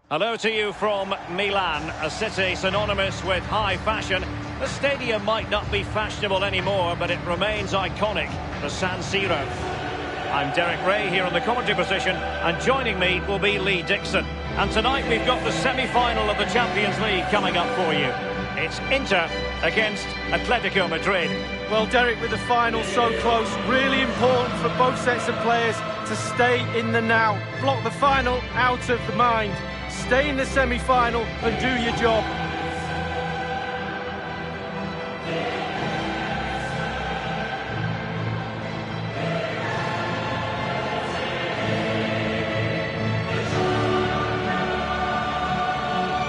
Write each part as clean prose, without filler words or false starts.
Hello to you from Milan, a city synonymous with high fashion. The stadium might not be fashionable anymore, but it remains iconic, the San Siro. I'm Derek Ray here in the commentary position, and joining me will be Lee Dixon. And tonight we've got the semi-final of the Champions League coming up for you. It's Inter against Atletico Madrid. Well, Derek, with the final so close, really important for both sets of players to stay in the now. Block the final out of the mind. Stay in the semi-final and do your job.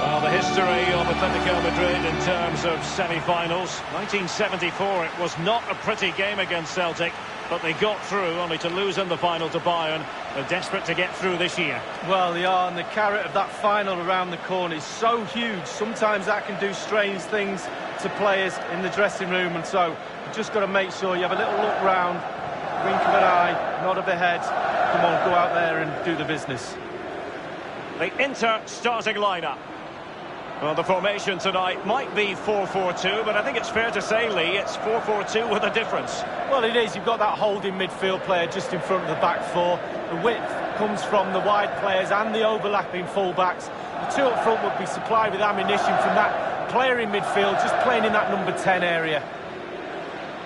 Well, the history of Atletico Madrid in terms of semi-finals. 1974, it was not a pretty game against Celtic, but they got through, only to lose in the final to Bayern. They're desperate to get through this year. Well, they are, and the carrot of that final around the corner is so huge. Sometimes that can do strange things to players in the dressing room, and so you've just got to make sure you have a little look round, wink of an eye, nod of the head. Come on, go out there and do the business. The Inter starting lineup. Well, the formation tonight might be 4-4-2, but I think it's fair to say, Lee, it's 4-4-2 with a difference. Well, it is. You've got that holding midfield player just in front of the back four. The width comes from the wide players and the overlapping full-backs. The two up front would be supplied with ammunition from that player in midfield, just playing in that number 10 area.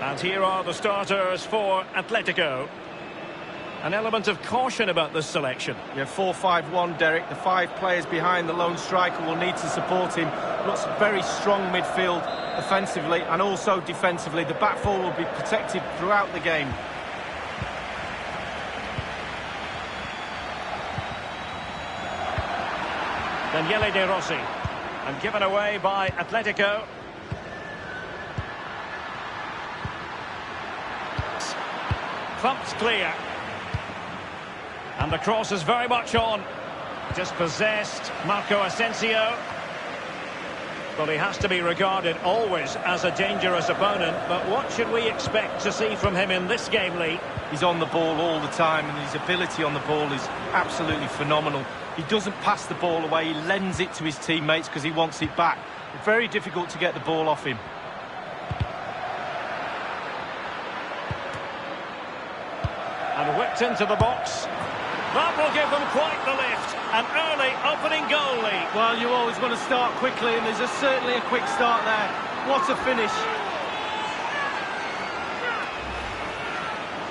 And here are the starters for Atletico. An element of caution about this selection. Yeah, 4-5-1, Derek. The 5 players behind the lone striker will need to support him. Looks very strong midfield offensively and also defensively. The back four will be protected throughout the game. Daniele De Rossi. And given away by Atletico. Thumped clear. And the cross is very much on. Dispossessed, Marco Asensio. Well, he has to be regarded always as a dangerous opponent, but what should we expect to see from him in this game, Lee? He's on the ball all the time, and his ability on the ball is absolutely phenomenal. He doesn't pass the ball away, he lends it to his teammates because he wants it back. Very difficult to get the ball off him. And whipped into the box. That will give them quite the lift. An early opening goal lead. Well, you always want to start quickly, and there's certainly a quick start there. What a finish.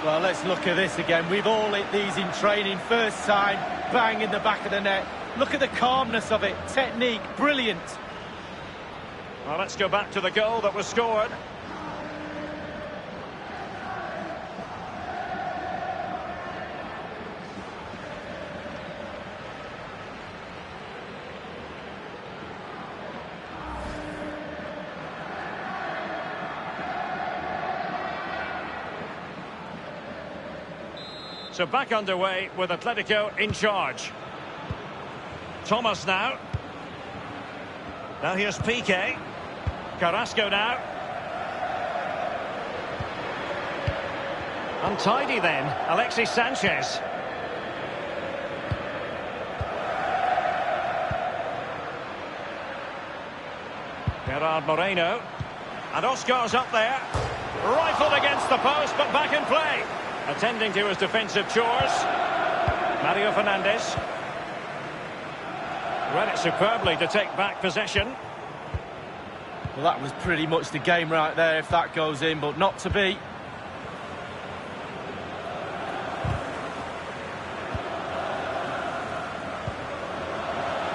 Well, let's look at this again. We've all hit these in training. First time, bang in the back of the net. Look at the calmness of it. Technique, brilliant. Well, let's go back to the goal that was scored. So back underway with Atletico in charge. Thomas now. Now here's Piqué. Carrasco now. Untidy then, Alexis Sanchez. Gerard Moreno. And Oscar's up there. Rifled against the post, but back in play. Attending to his defensive chores. Mario Fernandes. Read it superbly to take back possession. Well, that was pretty much the game right there if that goes in, but not to be.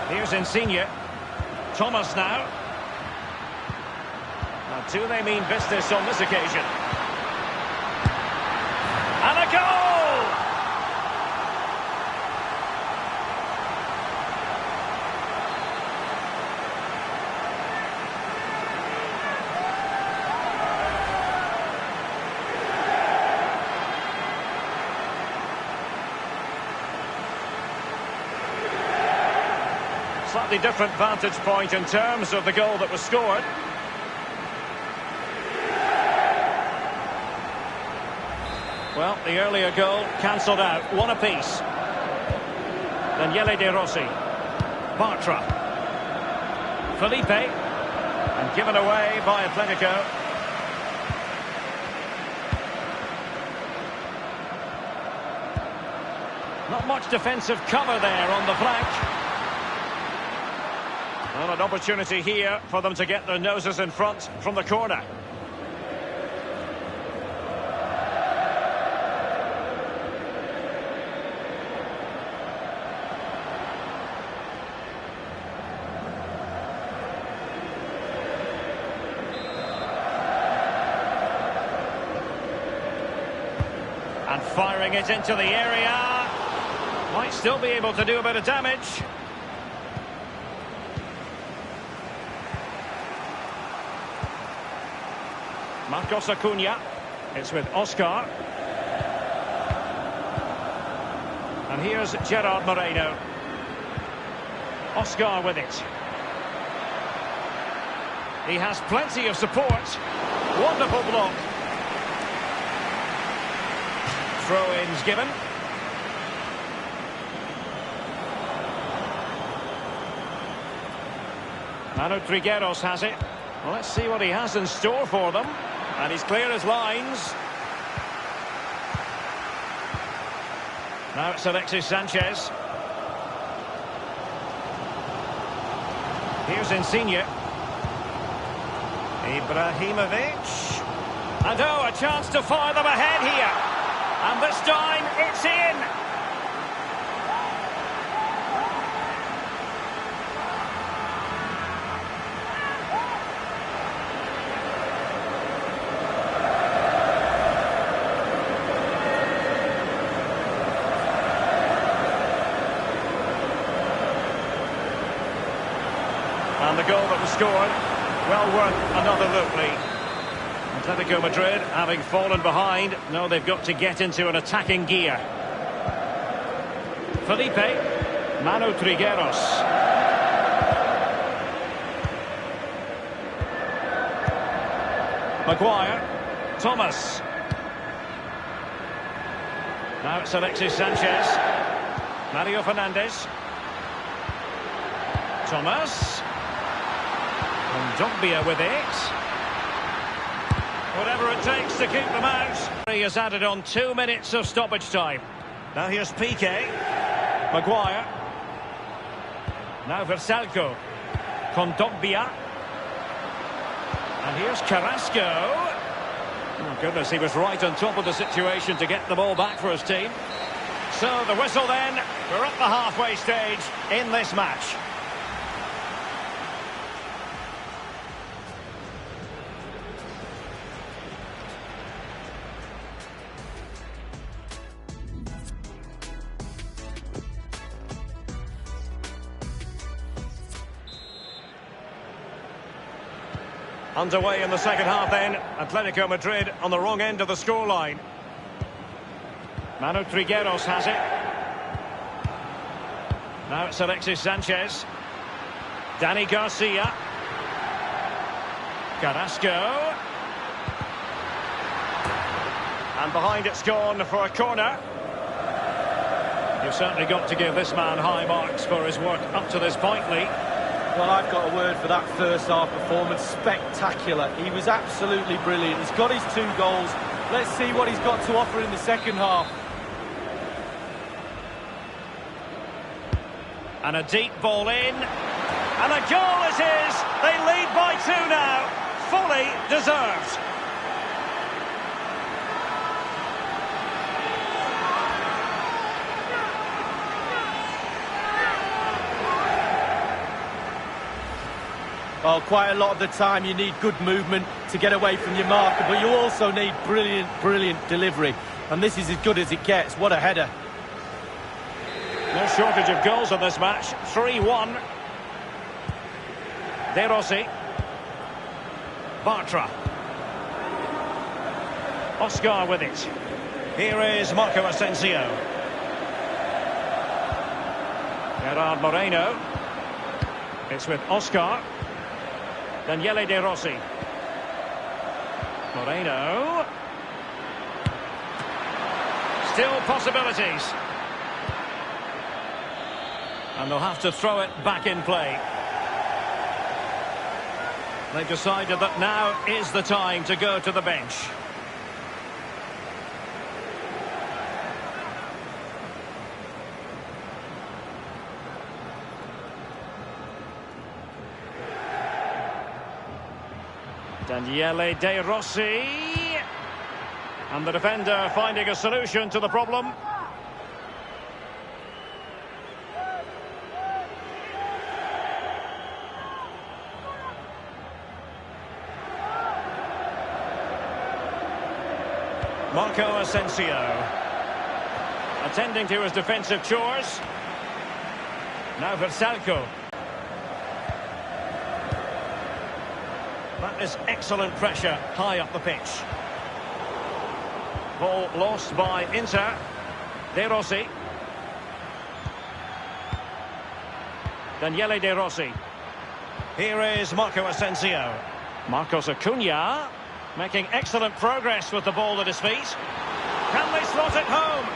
Here's Insigne. Thomas now. Now, do they mean business on this occasion? And a goal! Slightly different vantage point in terms of the goal that was scored. Well, the earlier goal cancelled out. One apiece. Daniele De Rossi. Bartra. Felipe. And given away by Atletico. Not much defensive cover there on the flank. Well, an opportunity here for them to get their noses in front from the corner. And firing it into the area. Might still be able to do a bit of damage. Marcos Acuna. It's with Oscar. And here's Gerard Moreno. Oscar with it. He has plenty of support. Wonderful block. Throw-ins given. Manu Trigueros has it. Well, let's see what he has in store for them. And he's clear as lines. Now it's Alexis Sanchez. Here's Insigne. Ibrahimovic. And oh, a chance to fire them ahead here. And this time, it's in! And the goal that was scored, well worth another look, Lee. Atletico Madrid, having fallen behind, know they've got to get into an attacking gear. Felipe. Manu Trigueros. Maguire. Thomas. Now it's Alexis Sanchez. Mario Fernandes. Thomas. And Dogbia with it. Whatever it takes to keep them out. He has added on 2 minutes of stoppage time. Now here's Piqué. Maguire. Now Versalco. Kondogbia. And here's Carrasco. Oh goodness, he was right on top of the situation to get the ball back for his team. So the whistle then. We're at the halfway stage in this match. Underway in the second half then. Atletico Madrid on the wrong end of the scoreline. Manu Trigueros has it. Now it's Alexis Sanchez. Dani Garcia. Carrasco. And behind it's gone for a corner. You've certainly got to give this man high marks for his work up to this point, Lee. Well, I've got a word for that first half performance. Spectacular. He was absolutely brilliant. He's got his 2 goals. Let's see what he's got to offer in the second half. And a deep ball in. And a goal it is. They lead by 2 now. Fully deserved. Well, quite a lot of the time you need good movement to get away from your marker, but you also need brilliant, brilliant delivery. And this is as good as it gets. What a header. No shortage of goals in this match. 3-1. De Rossi. Bartra. Oscar with it. Here is Marco Asensio. Gerard Moreno. It's with Oscar. Daniele De Rossi. Moreno. Still possibilities. And they'll have to throw it back in play. They've decided that now is the time to go to the bench. Daniele De Rossi. And the defender finding a solution to the problem. Marco Asensio. Attending to his defensive chores. Now Versalco. That is excellent pressure high up the pitch. Ball lost by Inter. De Rossi. Daniele De Rossi. Here is Marco Asensio. Marcos Acuna making excellent progress with the ball at his feet. Can they slot it home?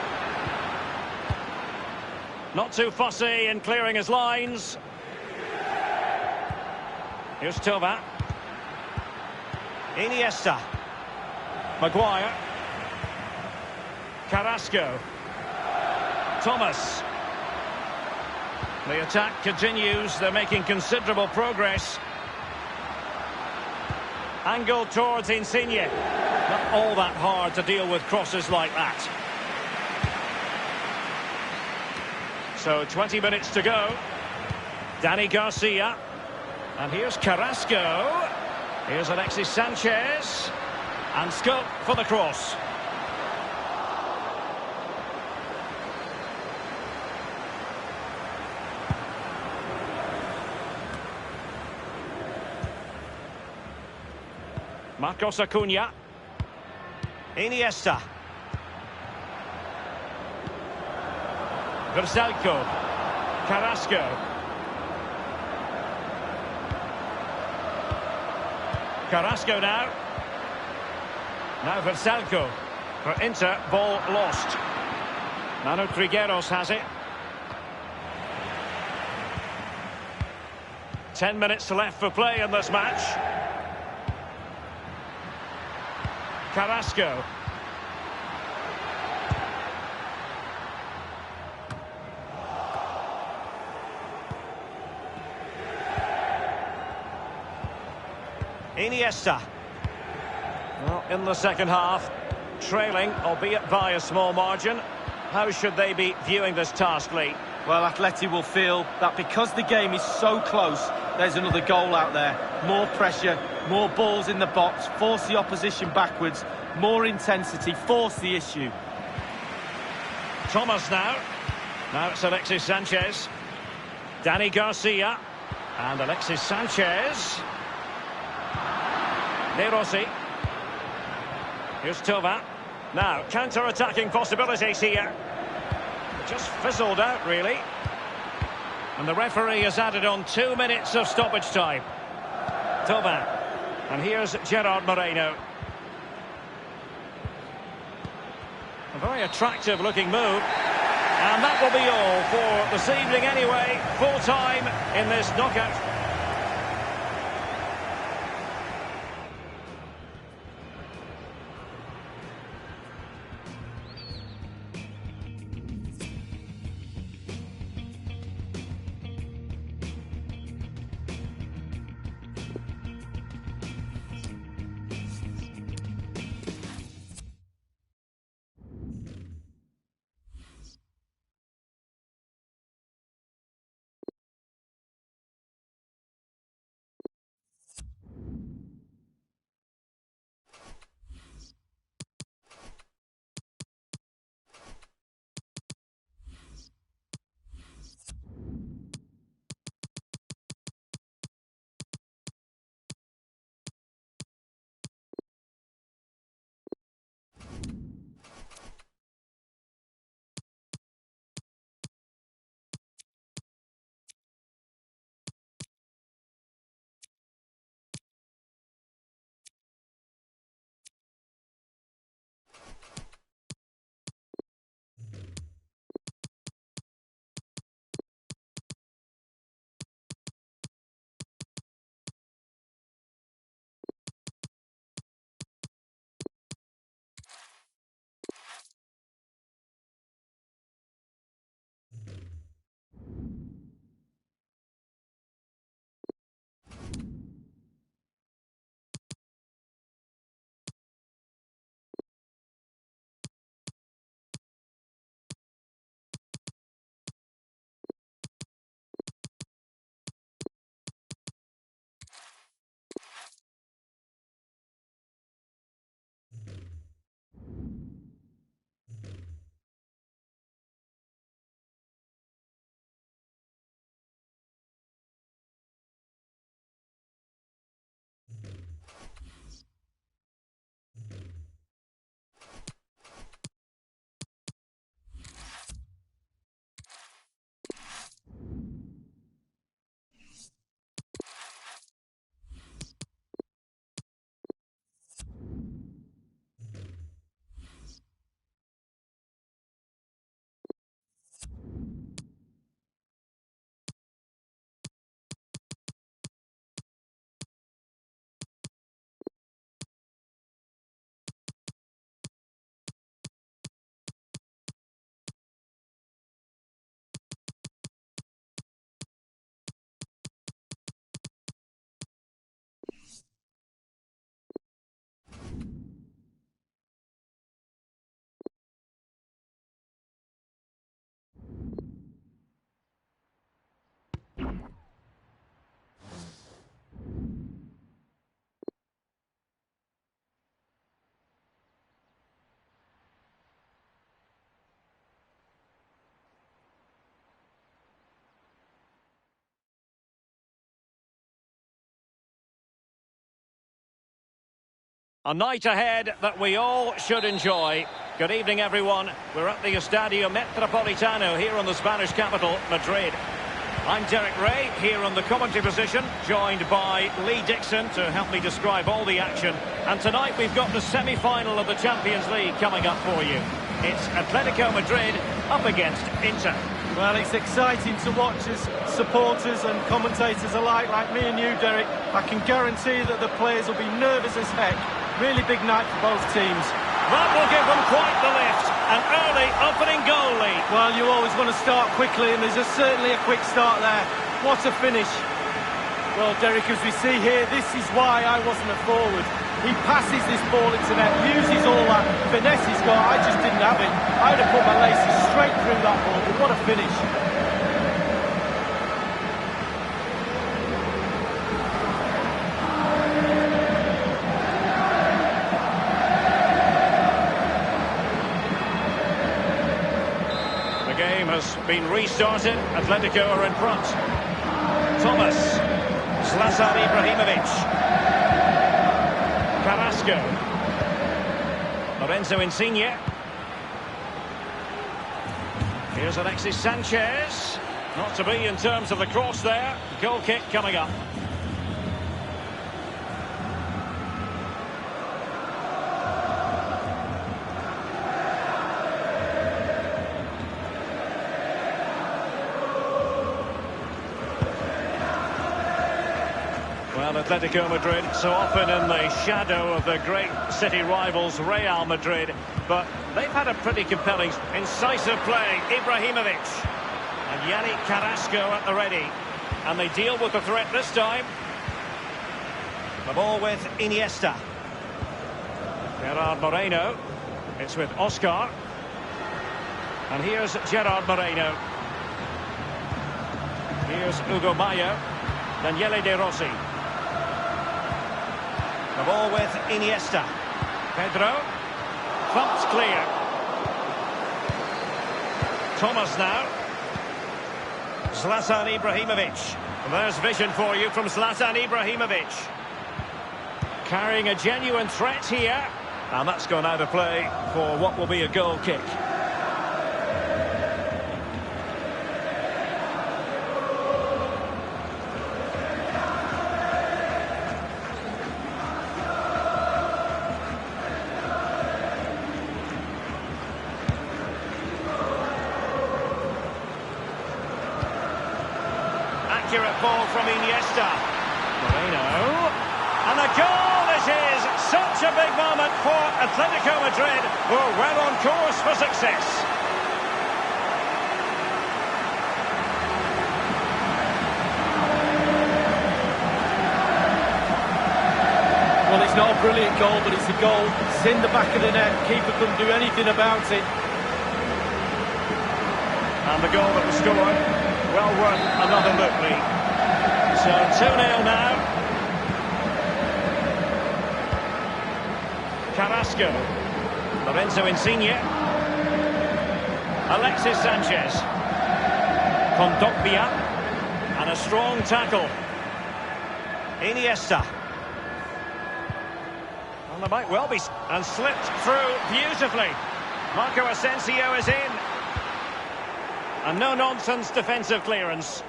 Not too fussy in clearing his lines. Here's Tova. Iniesta. Maguire. Carrasco. Thomas. The attack continues. They're making considerable progress. Angled towards Insigne. Not all that hard to deal with crosses like that. So 20 minutes to go. Dani Garcia. And here's Carrasco. Here's Alexis Sanchez. And scope for the cross. Marcos Acuna. Iniesta. Versalco. Carrasco. Carrasco now. Now Versalco. For Inter, ball lost. Manu Trigueros has it. 10 minutes left for play in this match. Carrasco. Iniesta. Well, in the second half, trailing, albeit by a small margin. How should they be viewing this task, Lee? Well, Atleti will feel that because the game is so close, there's another goal out there. More pressure, more balls in the box, force the opposition backwards, more intensity, force the issue. Thomas now. Now it's Alexis Sanchez. Dani Garcia. And Alexis Sanchez. De Rossi. Here's Tova. Now, counter-attacking possibilities here. Just fizzled out, really. And the referee has added on 2 minutes of stoppage time. Tova. And here's Gerard Moreno. A very attractive-looking move. And that will be all for this evening anyway. Full time in this knockout. A night ahead that we all should enjoy. Good evening, everyone. We're at the Estadio Metropolitano here in the Spanish capital, Madrid. I'm Derek Ray, here on the commentary position, joined by Lee Dixon to help me describe all the action. And tonight we've got the semi-final of the Champions League coming up for you. It's Atletico Madrid up against Inter. Well, it's exciting to watch as supporters and commentators alike, like me and you, Derek. I can guarantee that the players will be nervous as heck. Really big night for both teams. That will give them quite the lift. An early opening goal lead. Well, you always want to start quickly, and there's certainly a quick start there. What a finish. Well, Derek, as we see here, this is why I wasn't a forward. He passes this ball into net, uses all that finesse he's got. I just didn't have it. I'd have put my laces straight through that ball, but what a finish. The game has been restarted. Atletico are in front. Thomas. Zlatan Ibrahimovic. Carrasco. Lorenzo Insigne. Here's Alexis Sanchez. Not to be in terms of the cross there. Goal kick coming up. Well, Atletico Madrid so often in the shadow of the great city rivals Real Madrid, but they've had a pretty compelling, incisive play. Ibrahimovic and Yannick Carrasco at the ready, and they deal with the threat this time. The ball with Iniesta. Gerard Moreno. It's with Oscar. And here's Gerard Moreno. Here's Hugo Mayo. Daniele De Rossi. The ball with Iniesta. Pedro. Thumped clear. Thomas now. Zlatan Ibrahimovic. And there's vision for you from Zlatan Ibrahimovic. Carrying a genuine threat here. And that's gone out of play for what will be a goal kick. Accurate ball from Iniesta. Moreno. And a goal it is! Such a big moment for Atletico Madrid, who are well on course for success. Well, it's not a brilliant goal, but it's a goal. It's in the back of the net. Keeper couldn't do anything about it. And the goal that was scored, well worth another look, Lee. So 2-0 now. Carrasco. Lorenzo Insigne. Alexis Sanchez. Kondogbia. And a strong tackle. Iniesta. Well, there might well be. And slipped through beautifully. Marco Asensio is in. And no-nonsense defensive clearance.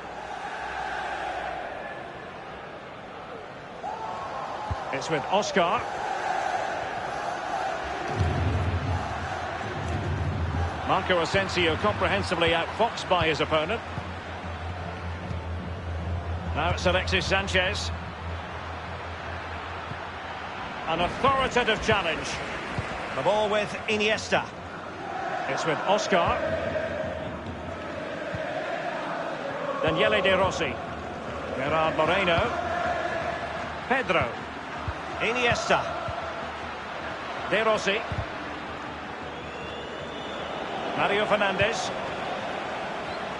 It's with Oscar. Marco Asensio comprehensively outfoxed by his opponent. Now it's Alexis Sanchez. An authoritative challenge. The ball with Iniesta. It's with Oscar. Daniele De Rossi. Gerard Moreno. Pedro. Iniesta. De Rossi. Mario Fernandes.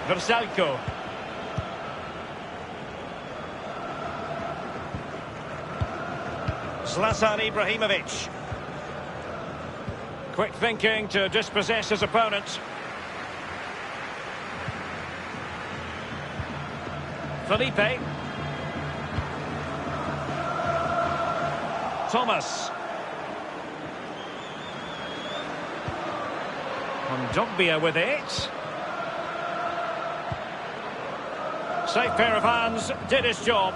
Versalco. Zlatan Ibrahimovic. Quick thinking to dispossess his opponent. Felipe. Thomas. Kondogbia with it. Safe pair of hands, did his job.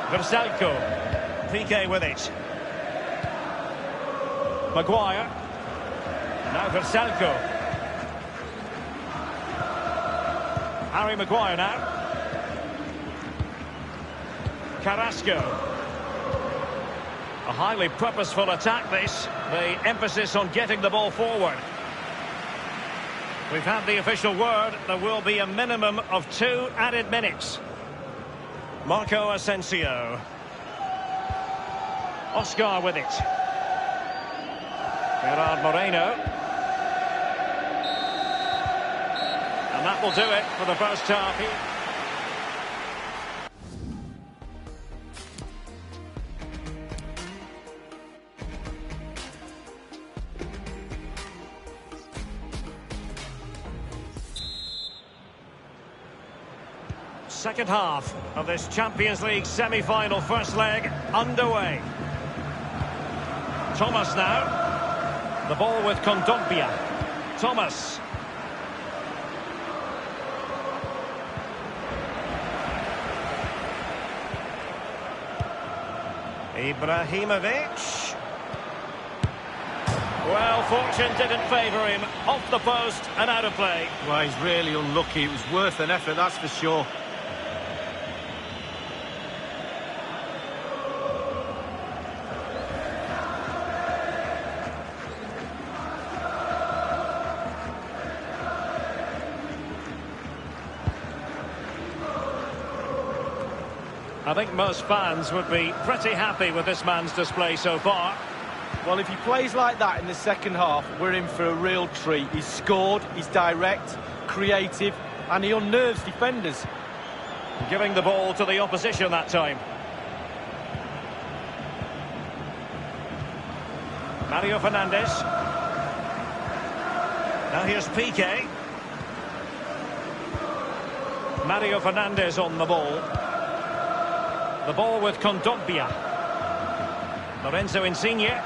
Versalco. Piqué with it. Maguire. Now Versalco. Harry Maguire now. Carrasco. A highly purposeful attack this. The emphasis on getting the ball forward. We've had the official word. There will be a minimum of 2 added minutes. Marco Asensio. Oscar with it. Gerard Moreno. And that will do it for the first half. Second half of this Champions League semi-final first leg underway. Thomas now. The ball with Kondogbia. Thomas. Ibrahimovic. Well, fortune didn't favour him. Off the post and out of play. Well, he's really unlucky. It was worth an effort, that's for sure. I think most fans would be pretty happy with this man's display so far. Well, if he plays like that in the second half, we're in for a real treat. He's scored, he's direct, creative, and he unnerves defenders. Giving the ball to the opposition that time. Mario Fernandes. Now here's Piqué. Mario Fernandes on the ball. The ball with Kondogbia. Lorenzo Insigne.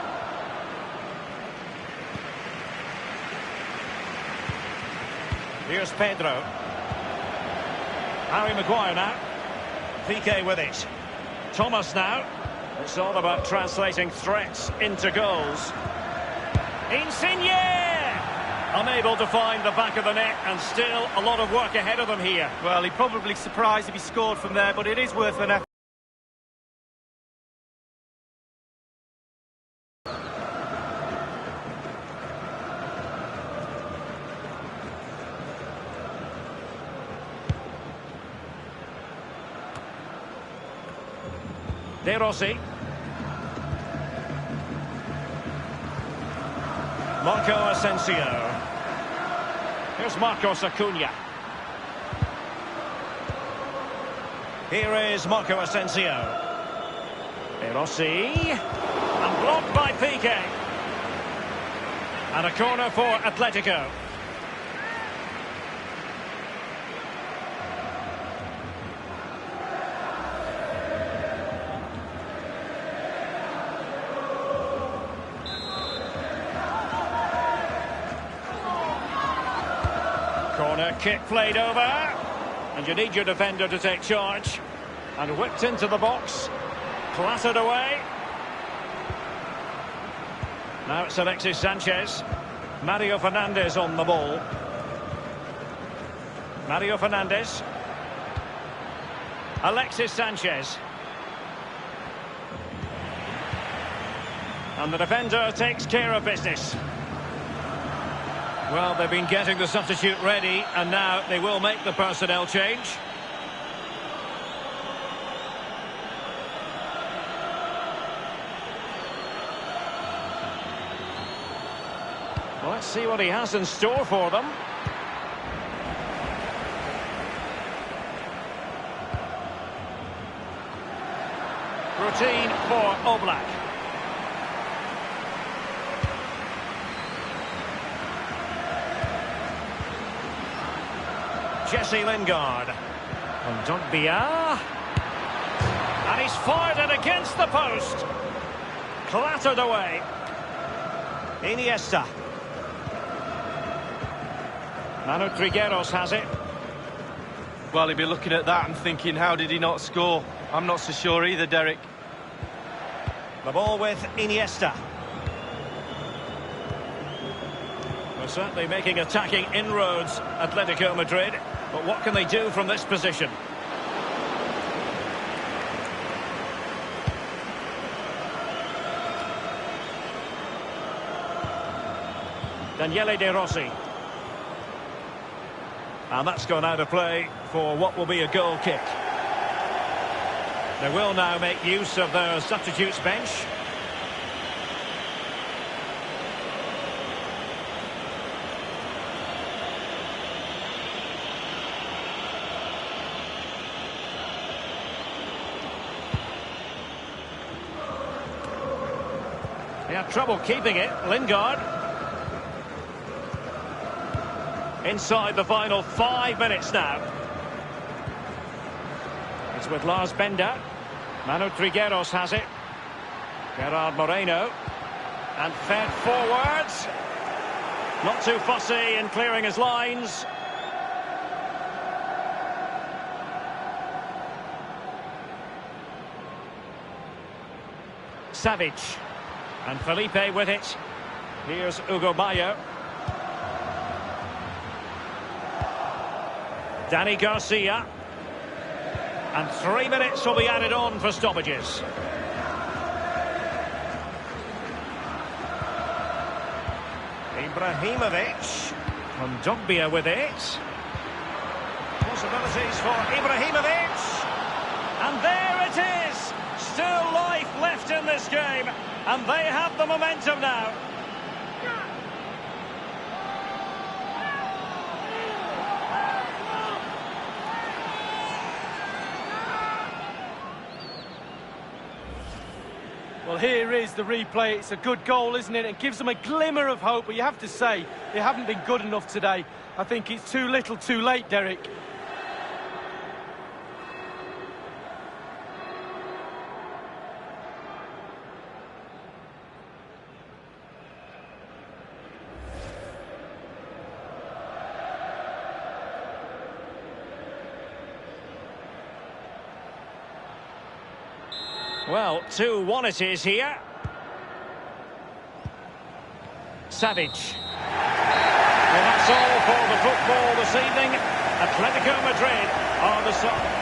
Here's Pedro. Harry Maguire now. Piqué with it. Thomas now. It's all about translating threats into goals. Insigne! Unable to find the back of the net, and still a lot of work ahead of them here. Well, he'd probably be surprised if he scored from there, but it is worth an effort. De Rossi. Marco Asensio. Here's Marcos Acuna. Here is Marco Asensio. De Rossi. And blocked by Piqué. And a corner for Atletico. Corner kick played over, and you need your defender to take charge. And whipped into the box, clattered away. Now it's Alexis Sanchez. Mario Fernandes on the ball. Mario Fernandes. Alexis Sanchez. And the defender takes care of business. Well, they've been getting the substitute ready, and now they will make the personnel change. Let's see what he has in store for them. Routine for Oblak. Jesse Lingard. Kondogbia. he's fired it against the post. Clattered away. Iniesta. Manu Trigueros has it. Well, he'd be looking at that and thinking, how did he not score? I'm not so sure either, Derek. The ball with Iniesta. They're certainly making attacking inroads, Atletico Madrid. But what can they do from this position? Daniele De Rossi. And that's gone out of play for what will be a goal kick. They will now make use of their substitutes bench. He had trouble keeping it, Lingard. Inside the final 5 minutes now. It's with Lars Bender. Manu Trigueros has it. Gerard Moreno. And fed forwards. Not too fussy in clearing his lines. Savic. And Felipe with it. Here's Hugo Bayo. Dani Garcia. And 3 minutes will be added on for stoppages. Ibrahimovic. Kondogbia with it. Possibilities for Ibrahimovic. And there it is. Still life left in this game. And they have the momentum now. Well, here is the replay. It's a good goal, isn't it? It gives them a glimmer of hope, but you have to say, they haven't been good enough today. I think it's too little, too late, Derek. Well, 2-1 it is here. Savic. Well, that's all for the football this evening. Atletico Madrid are the side.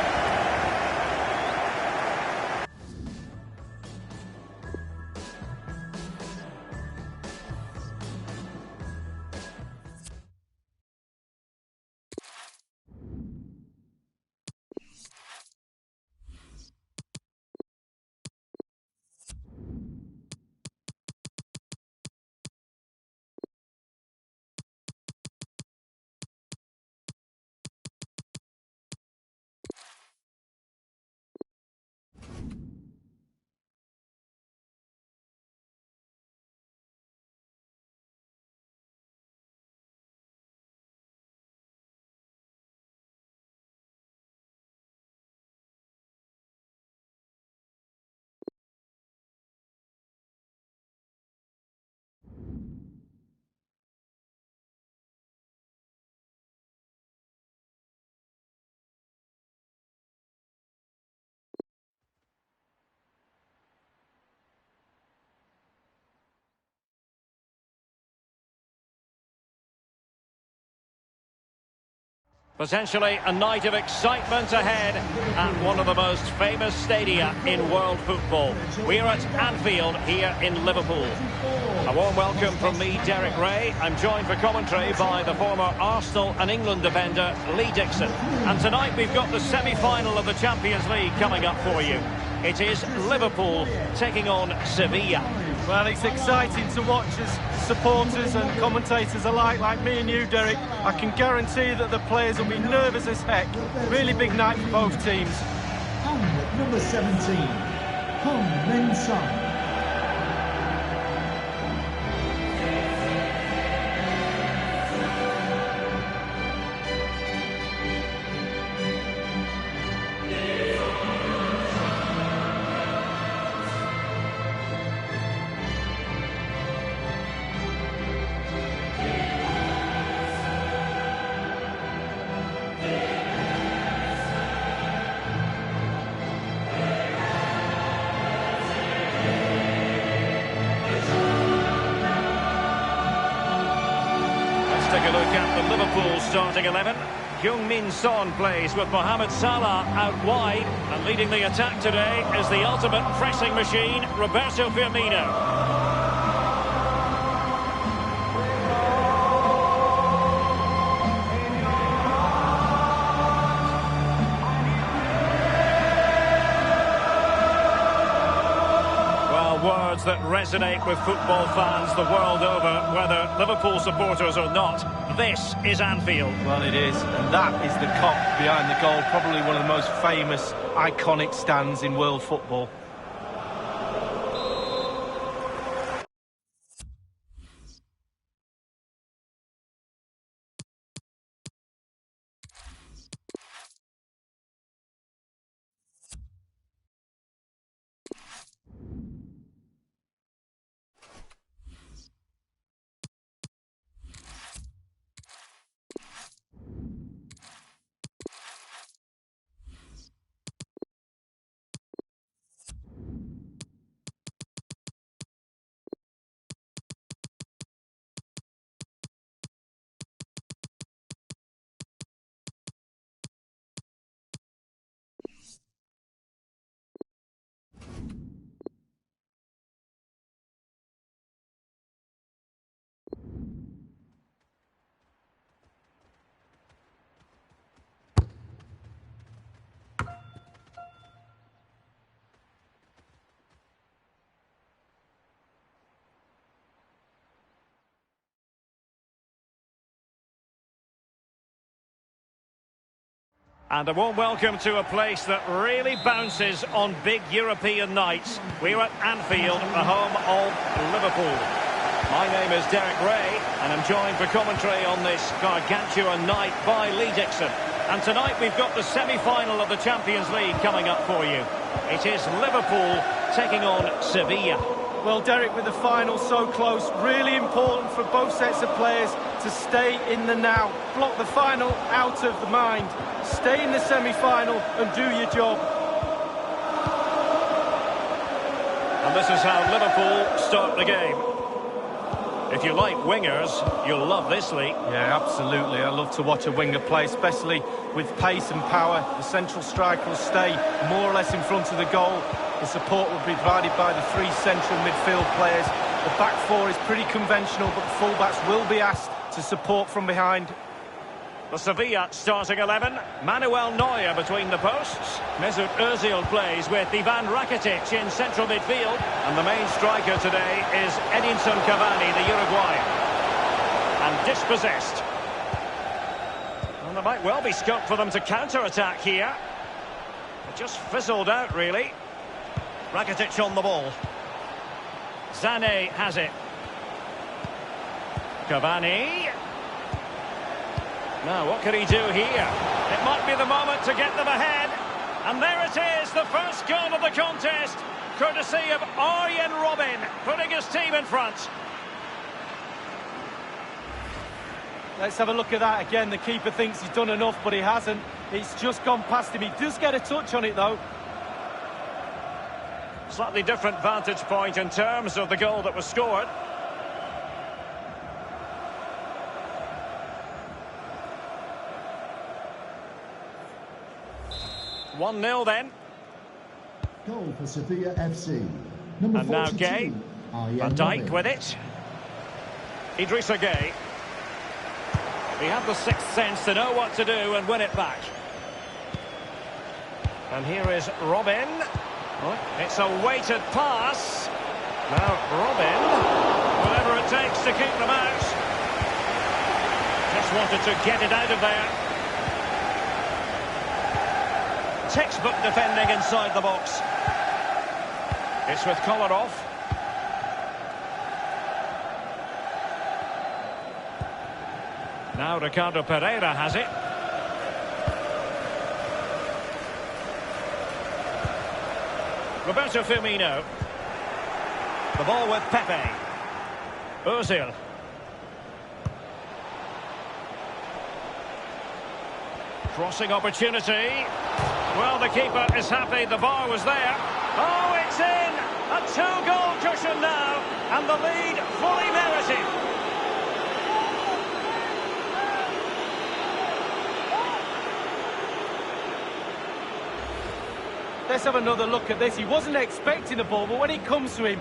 Potentially a night of excitement ahead at one of the most famous stadia in world football. We're at Anfield here in Liverpool. A warm welcome from me, Derek Ray. I'm joined for commentary by the former Arsenal and England defender, Lee Dixon. And tonight we've got the semi-final of the Champions League coming up for you. It is Liverpool taking on Sevilla. Well, it's exciting to watch as supporters and commentators alike, like me and you, Derek. I can guarantee that the players will be nervous as heck. Really big night for both teams. And number 17, Hong Min Son. a look at the Liverpool starting 11. Heung-min Son plays with Mohamed Salah out wide. And leading the attack today is the ultimate pressing machine, Roberto Firmino. Words that resonate with football fans the world over, whether Liverpool supporters or not. This is Anfield. Well, it is, and that is the cop behind the goal, probably one of the most famous, iconic stands in world football. And a warm welcome to a place that really bounces on big European nights. We're at Anfield, the home of Liverpool. My name is Derek Ray, and I'm joined for commentary on this gargantuan night by Lee Dixon. And tonight we've got the semi-final of the Champions League coming up for you. It is Liverpool taking on Sevilla. Well, Derek, with the final so close, really important for both sets of players to stay in the now. Block the final out of the mind. Stay in the semi-final and do your job. And this is how Liverpool start the game. If you like wingers, you'll love this, Lee. Yeah, absolutely. I love to watch a winger play, especially with pace and power. The central striker will stay more or less in front of the goal. The support will be provided by the three central midfield players. The back four is pretty conventional, but the fullbacks will be asked to support from behind. The Sevilla starting 11. Manuel Neuer between the posts. Mesut Ozil plays with Ivan Rakitic in central midfield. And the main striker today is Edinson Cavani, the Uruguayan. And dispossessed. And there might well be scope for them to counter-attack here. It just fizzled out, really. Rakitic on the ball. Sané has it. Cavani. Now, what can he do here? It might be the moment to get them ahead. And there it is, the first goal of the contest, courtesy of Arjen Robben, putting his team in front. Let's have a look at that again. The keeper thinks he's done enough, but he hasn't. It's just gone past him. He does get a touch on it, though. Slightly different vantage point in terms of the goal that was scored. 1-0 then. Goal for Sevilla FC. Number and now 42, Gay. Van Dijk with it. Idrissa Gay. He had the sixth sense to know what to do and win it back. And here is Robben. Oh, it's a weighted pass. Now Robben, whatever it takes to keep them out. Just wanted to get it out of there. Textbook defending inside the box. It's with Kolarov. Now Ricardo Pereira has it. Roberto Firmino. The ball with Pepe. Ozil. Crossing opportunity. Well, the keeper is happy. The bar was there. Oh, it's in! A two-goal cushion now. And the lead fully merited. Let's have another look at this. He wasn't expecting the ball, but when it comes to him,